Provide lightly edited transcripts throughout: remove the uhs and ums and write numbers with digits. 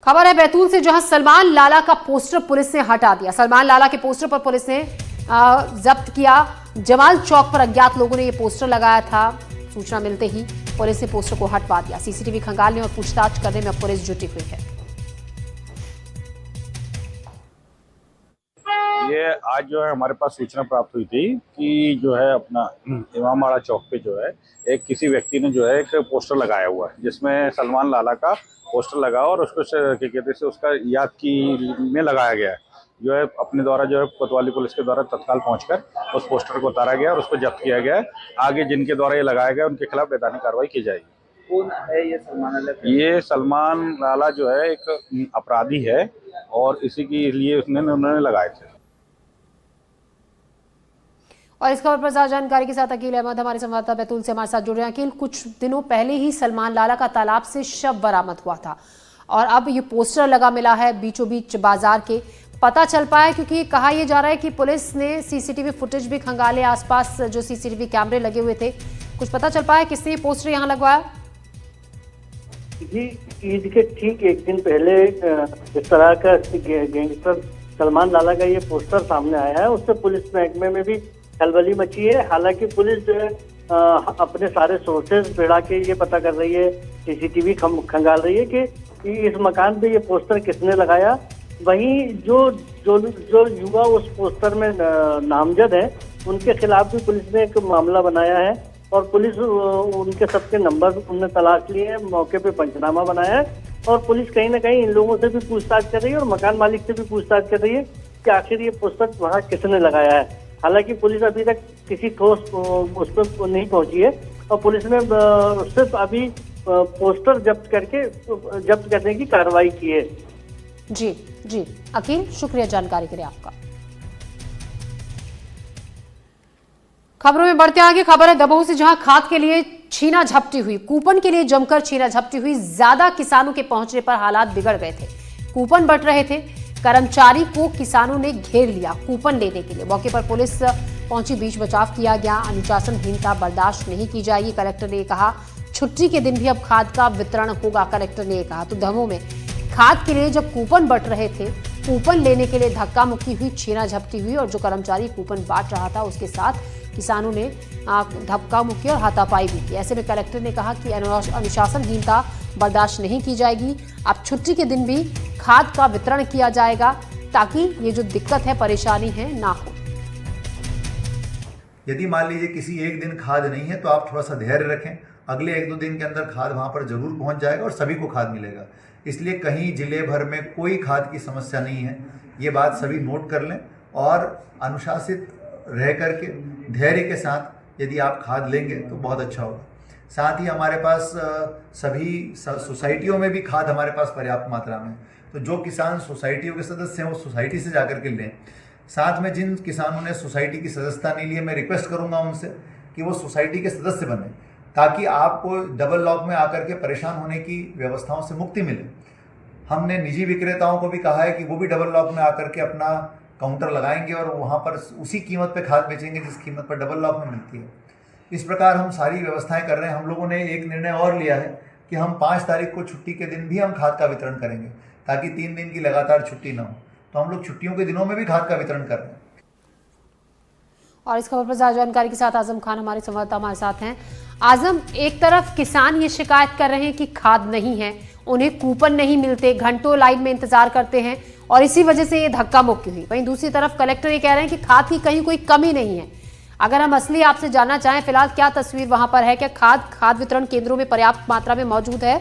खबर है बैतूल से, जहां सलमान लाला का पोस्टर पुलिस ने हटा दिया। सलमान लाला के पोस्टर पर पुलिस ने जब्त किया। जमाल चौक पर अज्ञात लोगों ने यह पोस्टर लगाया था। सूचना मिलते ही पुलिस ने पोस्टर को हटवा दिया। सीसीटीवी खंगालने और पूछताछ करने में अब पुलिस जुटी हुई है। ये आज जो है हमारे पास सूचना प्राप्त हुई थी कि जो है अपना इमामबाड़ा चौक पे जो है एक किसी व्यक्ति ने जो है एक पोस्टर लगाया हुआ है, जिसमें सलमान लाला का पोस्टर लगा और उसको क्या कहते हैं उसका याद की में लगाया गया है। जो है अपने द्वारा जो है कोतवाली पुलिस के द्वारा तत्काल पहुंचकर उस पोस्टर को उतारा गया और उसको जब्त किया गया है। आगे जिनके द्वारा ये लगाया गया उनके खिलाफ वैधानिक कार्रवाई की जाएगी। कौन है ये सलमान लाला? ये सलमान लाला जो है एक अपराधी है और इसी के लिए उन्होंने लगाए थे। और इस खबर पर ज्यादा जानकारी के साथ अकील अहमद हमारे संवाददाता बैतूल से हमारे साथ जुड़ रहे हैं। अकील, कुछ दिनों पहले ही सलमान लाला का तालाब से शव बरामद हुआ था और अब ये पोस्टर लगा मिला है बीचों बीच बाजार के। पता चल पाया, क्योंकि कहा यह जा रहा है कि पुलिस ने सीसीटीवी फुटेज भी खंगाले, आसपास जो सीसीटीवी कैमरे लगे हुए थे। कुछ पता चल पाया किसने ये पोस्टर यहाँ लगवाया? जी, ईद के ठीक एक दिन पहले इस तरह का गैंगस्टर सलमान लाला का ये पोस्टर सामने आया है। उससे पुलिस महकमे में भी खलबली मची है। हालांकि पुलिस जो है अपने सारे सोर्सेज बढ़ा के ये पता कर रही है, सीसीटीवी खंगाल रही है कि इस मकान पे ये पोस्टर किसने लगाया। वहीं जो जो जो युवा उस पोस्टर में नामजद है उनके खिलाफ भी पुलिस ने एक मामला बनाया है और पुलिस उनके सबके नंबर उनने तलाश लिए हैं, मौके पे पंचनामा बनाया है और पुलिस कहीं ना कहीं इन लोगों से भी पूछताछ कर रही है और मकान मालिक से भी पूछताछ कर रही है कि आखिर ये पोस्टर वहाँ किसने लगाया है। हालांकि पुलिस अभी तक किसी ठोस उस पर नहीं पहुंची है और पुलिस ने सिर्फ अभी पोस्टर जब्त करने की कार्रवाई की है। जी जी अकील, शुक्रिया जानकारी के लिए आपका। खबरों में बढ़ते आगे, खबर है दमोह से, जहां खाद के लिए छीना झपटी हुई, कूपन के लिए जमकर छीना झपटी हुई। ज्यादा किसानों के पहुंचने पर हालात बिगड़ गए थे। कूपन बंट रहे थे, कर्मचारी को किसानों ने घेर लिया कूपन लेने के लिए। मौके पर पुलिस पहुंची, बीच बचाव किया गया। अनुशासनहीनता बर्दाश्त नहीं की जाएगी, कलेक्टर ने कहा। छुट्टी के दिन भी अब खाद का वितरण होगा, कलेक्टर ने कहा। तो दमोह में खाद के लिए जब कूपन बंट रहे थे, कूपन लेने के लिए धक्का मुक्की हुई, छीना झपटी हुई और जो कर्मचारी कूपन बांट रहा था उसके साथ किसानों ने धक्का मुक्की और हाथापाई भी की। ऐसे में कलेक्टर ने कहा कि अनुशासनहीनता बर्दाश्त नहीं की जाएगी। अब छुट्टी के दिन भी खाद का वितरण किया जाएगा ताकि ये जो दिक्कत है, परेशानी है, ना हो। यदि मान लीजिए किसी एक दिन खाद नहीं है तो आप थोड़ा सा धैर्य रखें, अगले 1-2 दिन के अंदर खाद वहाँ पर जरूर पहुँच जाएगा और सभी को खाद मिलेगा। इसलिए कहीं जिले भर में कोई खाद की समस्या नहीं है, ये बात सभी नोट कर लें और अनुशासित रह करके धैर्य के साथ यदि आप खाद लेंगे तो बहुत अच्छा होगा। साथ ही हमारे पास सभी सोसाइटियों में भी खाद हमारे पास पर्याप्त मात्रा में, तो जो किसान सोसाइटियों के सदस्य हैं वो सोसाइटी से जाकर के लें। साथ में जिन किसानों ने सोसाइटी की सदस्यता नहीं ली है, मैं रिक्वेस्ट करूंगा उनसे कि वो सोसाइटी के सदस्य बने ताकि आपको डबल लॉक में आकर के परेशान होने की व्यवस्थाओं से मुक्ति मिले। हमने निजी विक्रेताओं को भी कहा है कि वो भी डबल लॉक में आकर के अपना काउंटर लगाएंगे और वहाँ पर उसी कीमत पे खाद बेचेंगे जिस कीमत पर डबल लॉक में मिलती है। इस प्रकार हम सारी व्यवस्थाएं कर रहे हैं। हम लोगों ने एक निर्णय और लिया है कि हम 5 तारीख को छुट्टी के दिन भी हम खाद का वितरण करेंगे ताकि 3 दिन की लगातार छुट्टी ना हो। तो हम लोग छुट्टियों के दिनों में भी खाद का वितरण कर रहे हैं। और इस खबर पर ज्यादा जानकारी के साथ आजम खान हमारे संवाददाता हमारे साथ हैं। आजम, एक तरफ किसान ये शिकायत कर रहे हैं कि खाद नहीं है, उन्हें कूपन नहीं मिलते, घंटों लाइन में इंतजार करते हैं और इसी वजह से ये धक्का मुक्की हुई। वहीं दूसरी तरफ कलेक्टर ये कह रहे हैं कि खाद की कहीं कोई कमी नहीं है। अगर हम असली आपसे जानना चाहें, फिलहाल क्या तस्वीर वहां पर है? क्या खाद वितरण केंद्रों में पर्याप्त मात्रा में मौजूद है?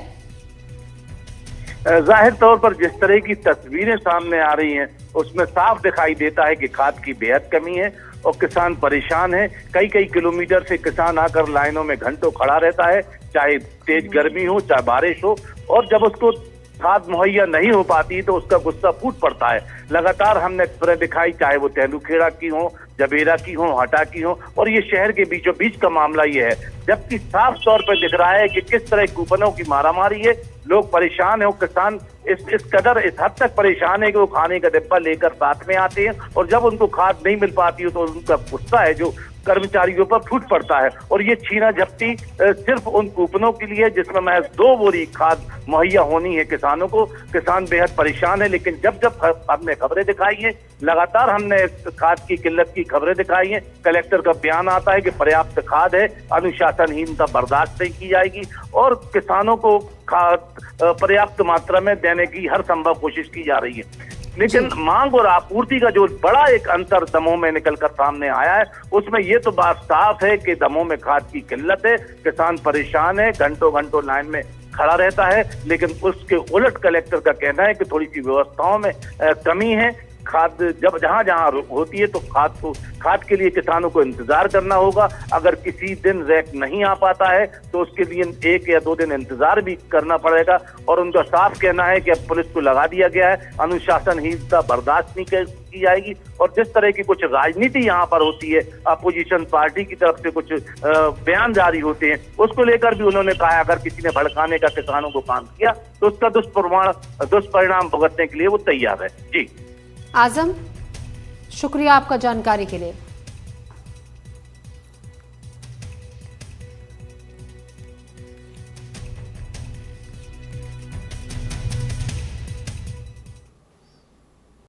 जाहिर तौर पर जिस तरह की तस्वीरें सामने आ रही हैं उसमें साफ दिखाई देता है कि खाद की बेहद कमी है और किसान परेशान है। कई किलोमीटर से किसान आकर लाइनों में घंटों खड़ा रहता है, चाहे तेज गर्मी हो चाहे बारिश हो, और जब उसको खाद मुहैया नहीं हो पाती तो उसका गुस्सा फूट पड़ता है। लगातार हमने एक्सप्रेस दिखाई, चाहे वो तेंदुखेड़ा की हो, जबेरा की हो, हटा की हो, और ये शहर के बीचों बीच का मामला ये है। जबकि साफ तौर पर दिख रहा है कि किस तरह कूपनों की मारामारी है। लोग परेशान है, वो किसान इस कदर इस हद तक परेशान है कि वो खाने का डिब्बा लेकर साथ में आते हैं और जब उनको खाद नहीं मिल पाती है तो उनका गुस्सा है जो कर्मचारियों पर फूट पड़ता है। और ये छीना झपटी सिर्फ उन कूपनों के लिए जिसमें महज 2 बोरी खाद मुहैया होनी है किसानों को। किसान बेहद परेशान है, लेकिन जब जब हमने खबरें दिखाई हैं, लगातार हमने खाद की किल्लत की खबरें दिखाई हैं, कलेक्टर का बयान आता है कि पर्याप्त खाद है, अनुशासनहीनता बर्दाश्त नहीं की जाएगी और किसानों को खाद पर्याप्त मात्रा में देने की हर संभव कोशिश की जा रही है। लेकिन मांग और आपूर्ति का जो बड़ा एक अंतर दमोह में निकलकर सामने आया है, उसमें ये तो बात साफ है कि दमोह में खाद की किल्लत है, किसान परेशान है, घंटों घंटों लाइन में खड़ा रहता है। लेकिन उसके उलट कलेक्टर का कहना है कि थोड़ी सी व्यवस्थाओं में कमी है। खाद जब जहां होती है तो खाद के लिए किसानों को इंतजार करना होगा। अगर किसी दिन रैक नहीं आ पाता है तो उसके लिए 1 या 2 दिन इंतजार भी करना पड़ेगा। और उनका साफ कहना है कि अब पुलिस को लगा दिया गया है, अनुशासनहीनता बर्दाश्त नहीं की जाएगी। और जिस तरह की कुछ राजनीति यहाँ पर होती है, अपोजिशन पार्टी की तरफ से कुछ बयान जारी होते हैं, उसको लेकर भी उन्होंने कहा अगर किसी ने भड़काने का किसानों को काम किया तो उसका दुष्परिणाम भुगतने के लिए वो तैयार है। जी आजम, शुक्रिया आपका जानकारी के लिए।